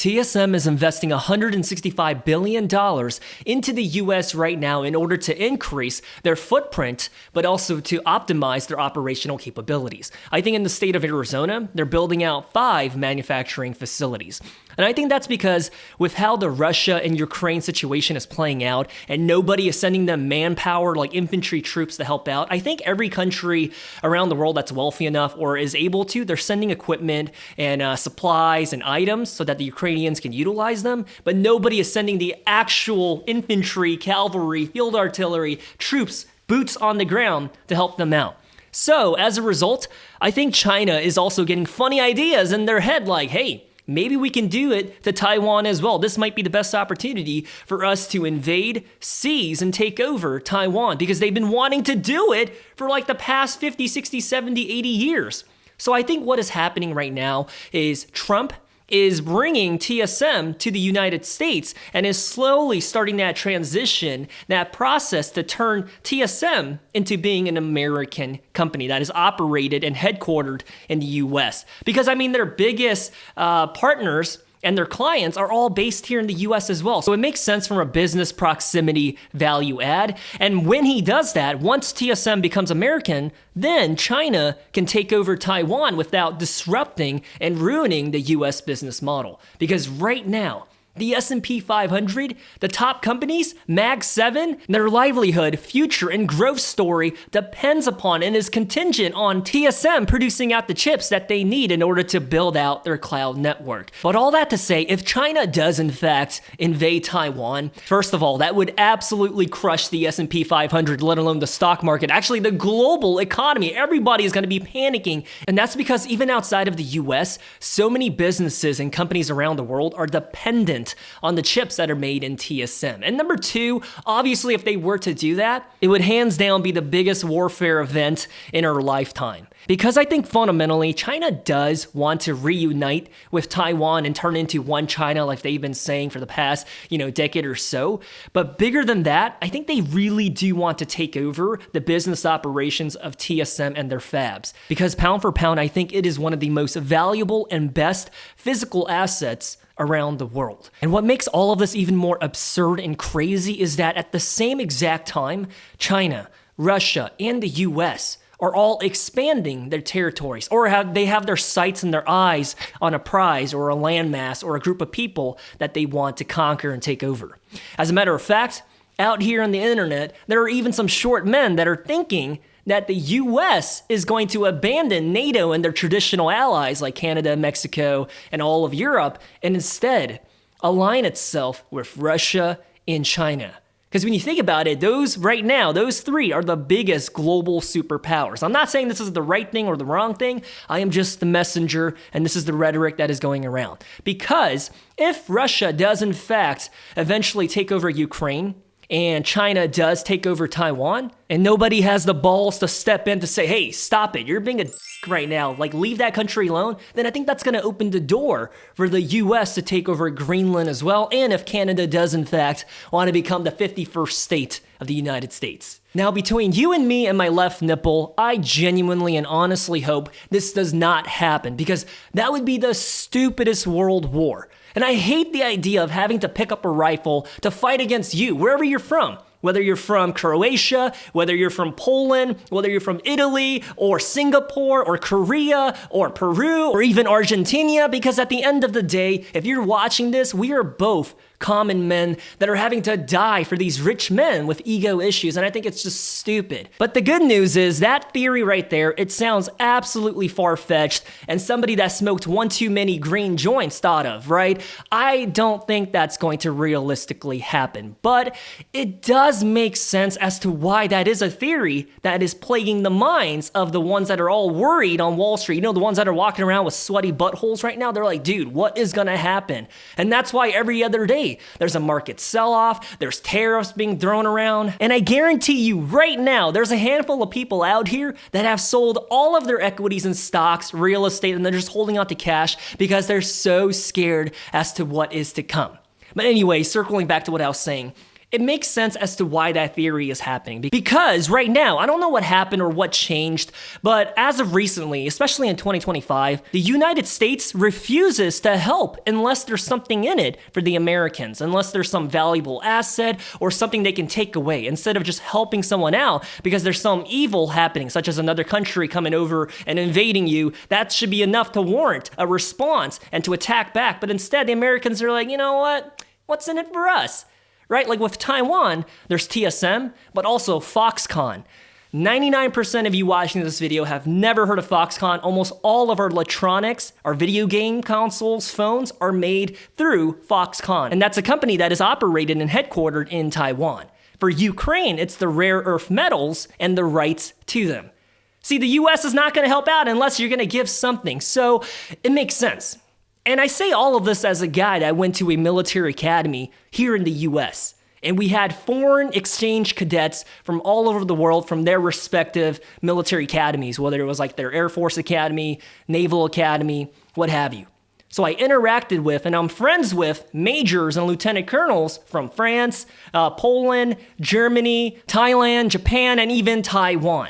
TSM is investing $165 billion into the US right now in order to increase their footprint, but also to optimize their operational capabilities. I think in the state of Arizona, they're building out 5 manufacturing facilities. And I think that's because with how the Russia and Ukraine situation is playing out and nobody is sending them manpower like infantry troops to help out, I think every country around the world that's wealthy enough or is able to, they're sending equipment and supplies and items so that the Ukrainians can utilize them, but nobody is sending the actual infantry, cavalry, field artillery, troops, boots on the ground to help them out. So as a result, I think China is also getting funny ideas in their head like, hey, maybe we can do it to Taiwan as well. This might be the best opportunity for us to invade, seize, and take over Taiwan because they've been wanting to do it for like the past 50, 60, 70, 80 years. So I think what is happening right now is Trump is bringing TSM to the United States and is slowly starting that transition, that process to turn TSM into being an American company that is operated and headquartered in the US. Because I mean, their biggest partners and their clients are all based here in the US as well. So it makes sense from a business proximity value add. And when he does that, once TSM becomes American, then China can take over Taiwan without disrupting and ruining the US business model. Because right now, the S&P 500, the top companies, Mag 7, their livelihood, future, and growth story depends upon and is contingent on TSM producing out the chips that they need in order to build out their cloud network. But all that to say, if China does in fact invade Taiwan, first of all, that would absolutely crush the S&P 500, let alone the stock market. Actually, the global economy, everybody is going to be panicking. And that's because even outside of the US, so many businesses and companies around the world are dependent on the chips that are made in TSM. And number 2, obviously if they were to do that, it would hands down be the biggest warfare event in our lifetime. Because I think fundamentally, China does want to reunite with Taiwan and turn into one China like they've been saying for the past, decade or so. But bigger than that, I think they really do want to take over the business operations of TSM and their fabs. Because pound for pound, I think it is one of the most valuable and best physical assets around the world. And what makes all of this even more absurd and crazy is that at the same exact time, China, Russia, and the US are all expanding their territories, or they have their sights and their eyes on a prize or a landmass or a group of people that they want to conquer and take over. As a matter of fact, out here on the internet, there are even some short men that are thinking that the US is going to abandon NATO and their traditional allies like Canada, Mexico, and all of Europe, and instead align itself with Russia and China. Because when you think about it, those 3 are the biggest global superpowers. I'm not saying this is the right thing or the wrong thing. I am just the messenger, and this is the rhetoric that is going around. Because if Russia does in fact eventually take over Ukraine, and China does take over Taiwan, and nobody has the balls to step in to say, hey, stop it, you're being a right now, like leave that country alone, then I think that's going to open the door for the US to take over Greenland as well, and if Canada does in fact want to become the 51st state of the United States. Now, between you and me and my left nipple, I genuinely and honestly hope this does not happen, because that would be the stupidest world war. And I hate the idea of having to pick up a rifle to fight against you, wherever you're from. Whether you're from Croatia, whether you're from Poland, whether you're from Italy, or Singapore, or Korea, or Peru, or even Argentina, because at the end of the day, if you're watching this, we are both common men that are having to die for these rich men with ego issues, and I think it's just stupid. But the good news is that theory right there, it sounds absolutely far-fetched and somebody that smoked one too many green joints thought of, right? I don't think that's going to realistically happen, but it does make sense as to why that is a theory that is plaguing the minds of the ones that are all worried on Wall Street. The ones that are walking around with sweaty buttholes right now, they're like, dude, what is gonna happen? And that's why every other day, there's a market sell-off, there's tariffs being thrown around, and I guarantee you right now, there's a handful of people out here that have sold all of their equities in stocks, real estate, and they're just holding on to cash because they're so scared as to what is to come. But anyway, circling back to what I was saying, it makes sense as to why that theory is happening. Because right now, I don't know what happened or what changed, but as of recently, especially in 2025, the United States refuses to help unless there's something in it for the Americans, unless there's some valuable asset or something they can take away, instead of just helping someone out because there's some evil happening, such as another country coming over and invading you. That should be enough to warrant a response and to attack back. But instead, the Americans are like, you know what? What's in it for us? Right? Like with Taiwan, there's TSM, but also Foxconn. 99% of you watching this video have never heard of Foxconn. Almost all of our electronics, our video game consoles, phones are made through Foxconn. And that's a company that is operated and headquartered in Taiwan. For Ukraine, it's the rare earth metals and the rights to them. See, the US is not going to help out unless you're going to give something. So it makes sense. And I say all of this as a guy that went to a military academy here in the US. And we had foreign exchange cadets from all over the world from their respective military academies, whether it was like their Air Force Academy, Naval Academy, what have you. So I interacted with and I'm friends with majors and lieutenant colonels from France, Poland, Germany, Thailand, Japan, and even Taiwan.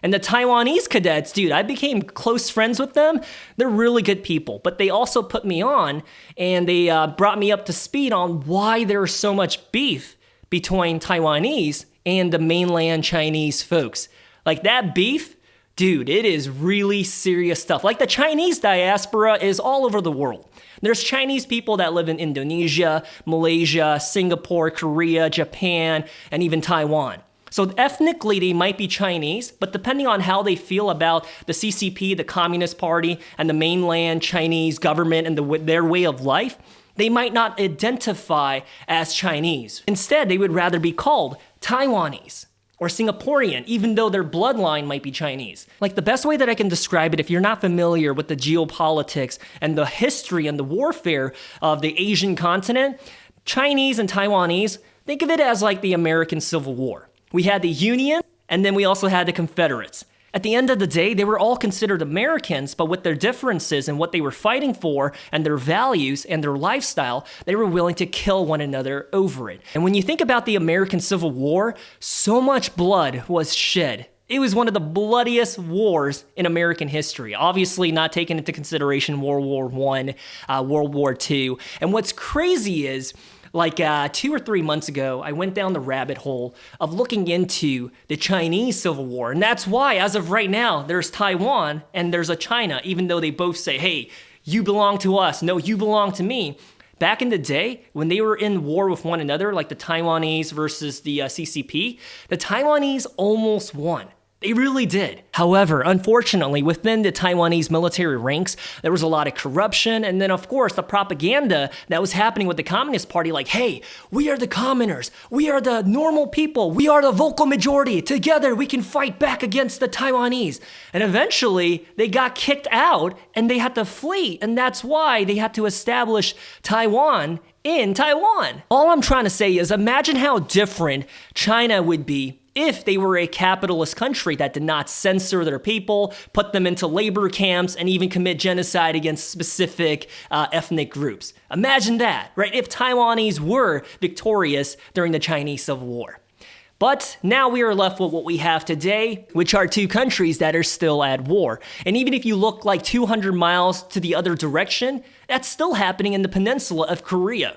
And the Taiwanese cadets, dude, I became close friends with them. They're really good people, but they also put me on and they brought me up to speed on why there's so much beef between Taiwanese and the mainland Chinese folks. Like that beef, dude, it is really serious stuff. Like the Chinese diaspora is all over the world. There's Chinese people that live in Indonesia, Malaysia, Singapore, Korea, Japan, and even Taiwan. So ethnically, they might be Chinese, but depending on how they feel about the CCP, the Communist Party, and the mainland Chinese government and their way of life, they might not identify as Chinese. Instead, they would rather be called Taiwanese or Singaporean, even though their bloodline might be Chinese. Like the best way that I can describe it, if you're not familiar with the geopolitics and the history and the warfare of the Asian continent, Chinese and Taiwanese, think of it as like the American Civil War. We had the Union, and then we also had the Confederates. At the end of the day, they were all considered Americans, but with their differences and what they were fighting for and their values and their lifestyle, they were willing to kill one another over it. And when you think about the American Civil War, so much blood was shed. It was one of the bloodiest wars in American history. Obviously not taking into consideration World War I, World War II. And what's crazy is, like 2 or 3 months ago, I went down the rabbit hole of looking into the Chinese Civil War. And that's why, as of right now, there's Taiwan and there's a China, even though they both say, hey, you belong to us. No, you belong to me. Back in the day, when they were in war with one another, like the Taiwanese versus the CCP, the Taiwanese almost won. They really did. However, unfortunately, within the Taiwanese military ranks, there was a lot of corruption. And then, of course, the propaganda that was happening with the Communist Party, like, hey, we are the commoners. We are the normal people. We are the vocal majority. Together, we can fight back against the Taiwanese. And eventually, they got kicked out and they had to flee. And that's why they had to establish Taiwan in Taiwan. All I'm trying to say is imagine how different China would be if they were a capitalist country that did not censor their people, put them into labor camps, and even commit genocide against specific ethnic groups. Imagine that, right? If Taiwanese were victorious during the Chinese Civil War. But now we are left with what we have today, which are two countries that are still at war. And even if you look like 200 miles to the other direction, that's still happening in the peninsula of Korea.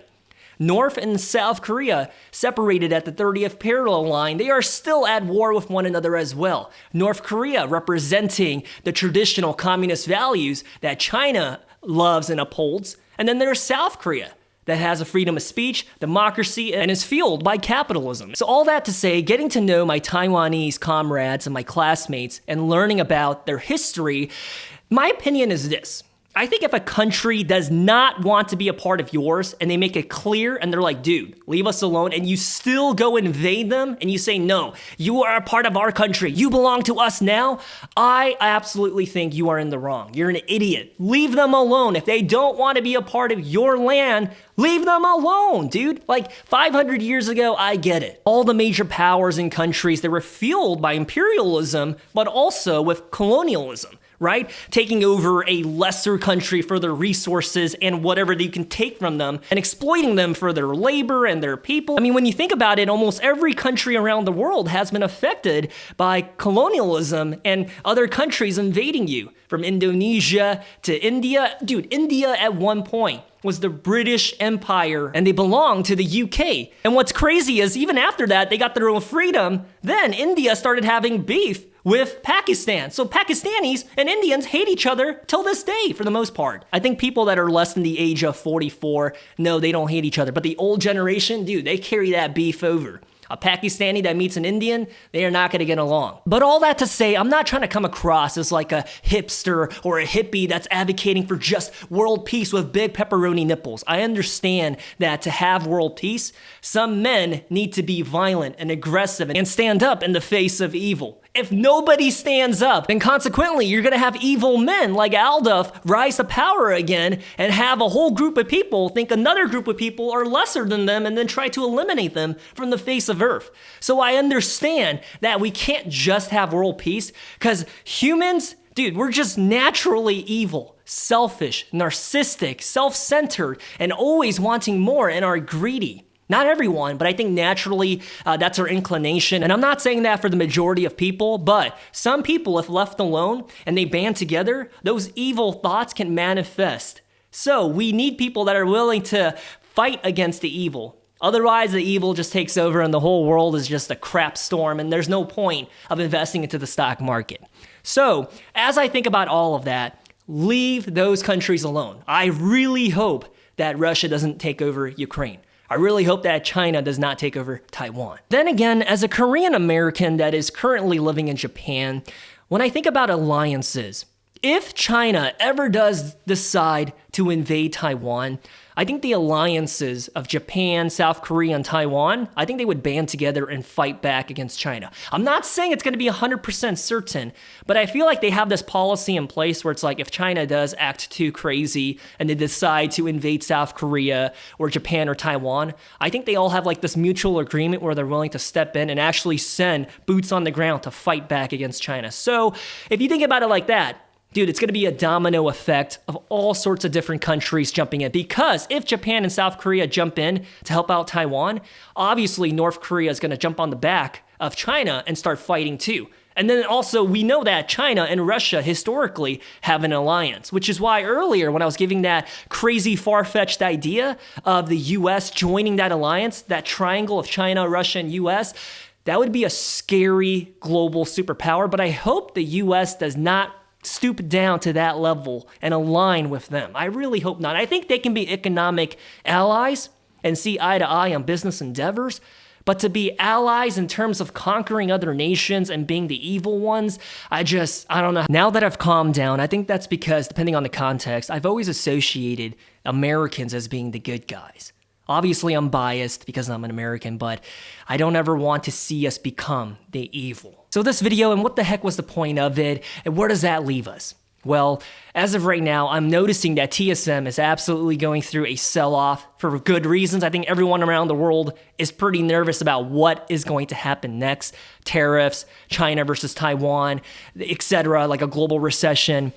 North and South Korea, separated at the 30th parallel line, they are still at war with one another as well. North Korea representing the traditional communist values that China loves and upholds, and then there's South Korea that has a freedom of speech, democracy, and is fueled by capitalism. So all that to say, getting to know my Taiwanese comrades and my classmates and learning about their history, my opinion is this. I think if a country does not want to be a part of yours and they make it clear and they're like, dude, leave us alone, and you still go invade them and you say, no, you are a part of our country, you belong to us now, I absolutely think you are in the wrong. You're an idiot. Leave them alone. If they don't want to be a part of your land, leave them alone, dude. Like 500 years ago, I get it. All the major powers and countries, they were fueled by imperialism, but also with colonialism. right? Taking over a lesser country for their resources and whatever they can take from them and exploiting them for their labor and their people. I mean, when you think about it, almost every country around the world has been affected by colonialism and other countries invading you, from Indonesia to India. Dude, India at one point was the British Empire and they belonged to the UK. And what's crazy is even after that, they got their own freedom, then India started having beef with Pakistan. So Pakistanis and Indians hate each other till this day for the most part. I think people that are less than the age of 44, no, they don't hate each other. But the old generation, dude, they carry that beef over. A Pakistani that meets an Indian, they are not going to get along. But all that to say, I'm not trying to come across as like a hipster or a hippie that's advocating for just world peace with big pepperoni nipples. I understand that to have world peace, some men need to be violent and aggressive and stand up in the face of evil. If nobody stands up, then consequently, you're gonna have evil men like Aldous rise to power again and have a whole group of people think another group of people are lesser than them and then try to eliminate them from the face of Earth. So I understand that we can't just have world peace because humans, dude, we're just naturally evil, selfish, narcissistic, self-centered, and always wanting more and are greedy. Not everyone, but I think naturally that's our inclination. And I'm not saying that for the majority of people, but some people, if left alone and they band together, those evil thoughts can manifest. So we need people that are willing to fight against the evil. Otherwise, the evil just takes over and the whole world is just a crap storm and there's no point of investing into the stock market. So as I think about all of that, leave those countries alone. I really hope that Russia doesn't take over Ukraine. I really hope that China does not take over Taiwan. Then again, as a Korean American that is currently living in Japan, when I think about alliances, if China ever does decide to invade Taiwan, I think the alliances of Japan, South Korea, and Taiwan, I think they would band together and fight back against China. I'm not saying it's going to be 100% certain, but I feel like they have this policy in place where it's like if China does act too crazy and they decide to invade South Korea or Japan or Taiwan, I think they all have like this mutual agreement where they're willing to step in and actually send boots on the ground to fight back against China. So if you think about it like that, dude, it's going to be a domino effect of all sorts of different countries jumping in. Because if Japan and South Korea jump in to help out Taiwan, obviously North Korea is going to jump on the back of China and start fighting too. And then also we know that China and Russia historically have an alliance, which is why earlier when I was giving that crazy far-fetched idea of the US joining that alliance, that triangle of China, Russia, and US, that would be a scary global superpower. But I hope the US does not stoop down to that level and align with them. I really hope not. I think they can be economic allies and see eye to eye on business endeavors, but to be allies in terms of conquering other nations and being the evil ones, I don't know. Now that I've calmed down, I think that's because, depending on the context, I've always associated Americans as being the good guys. Obviously, I'm biased because I'm an American, but I don't ever want to see us become the evil. So this video, and what the heck was the point of it, and where does that leave us? Well, as of right now, I'm noticing that TSM is absolutely going through a sell-off for good reasons. I think everyone around the world is pretty nervous about what is going to happen next. Tariffs, China versus Taiwan, etc., like a global recession.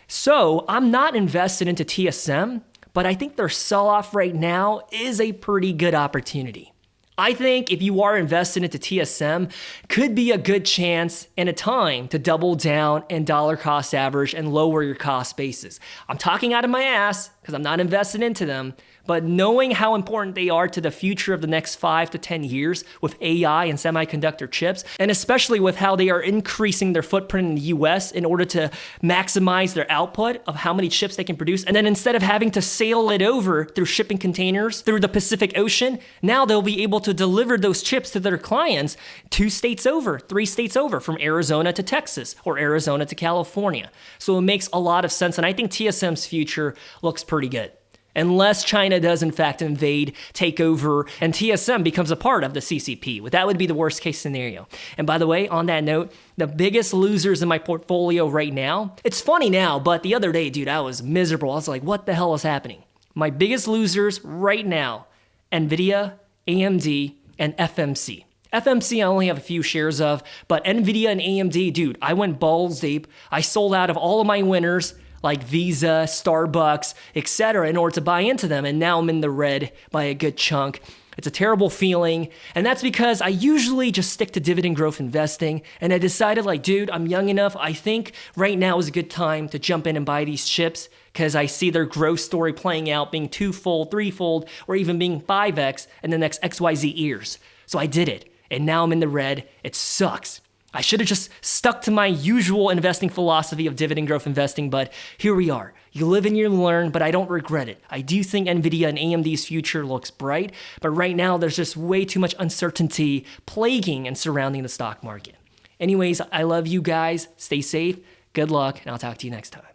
So I'm not invested into TSM, but I think their sell-off right now is a pretty good opportunity. I think if you are invested into TSM, could be a good chance and a time to double down and dollar cost average and lower your cost basis. I'm talking out of my ass because I'm not invested into them, but knowing how important they are to the future of the next 5 to 10 years with AI and semiconductor chips, and especially with how they are increasing their footprint in the US in order to maximize their output of how many chips they can produce. And then instead of having to sail it over through shipping containers through the Pacific Ocean, now they'll be able to deliver those chips to their clients 2 states over, 3 states over, from Arizona to Texas or Arizona to California. So it makes a lot of sense. And I think TSM's future looks pretty good. Unless China does in fact invade, take over, and TSM becomes a part of the CCP. That would be the worst case scenario. And by the way, on that note, the biggest losers in my portfolio right now, it's funny now, but the other day, dude, I was miserable. I was like, what the hell is happening? My biggest losers right now, NVIDIA, AMD, and FMC. FMC I only have a few shares of, but Nvidia and AMD, dude, I went balls deep. I sold out of all of my winners like Visa, Starbucks, etc. in order to buy into them, and now I'm in the red by a good chunk. It's a terrible feeling, and that's because I usually just stick to dividend growth investing, and I decided like, dude, I'm young enough, I think right now is a good time to jump in and buy these chips because I see their growth story playing out, being twofold, threefold, or even being 5x in the next XYZ years. So I did it, and now I'm in the red. It sucks. I should have just stuck to my usual investing philosophy of dividend growth investing, but here we are. You live and you learn, but I don't regret it. I do think Nvidia and AMD's future looks bright, but right now there's just way too much uncertainty plaguing and surrounding the stock market. Anyways, I love you guys. Stay safe. Good luck, and I'll talk to you next time.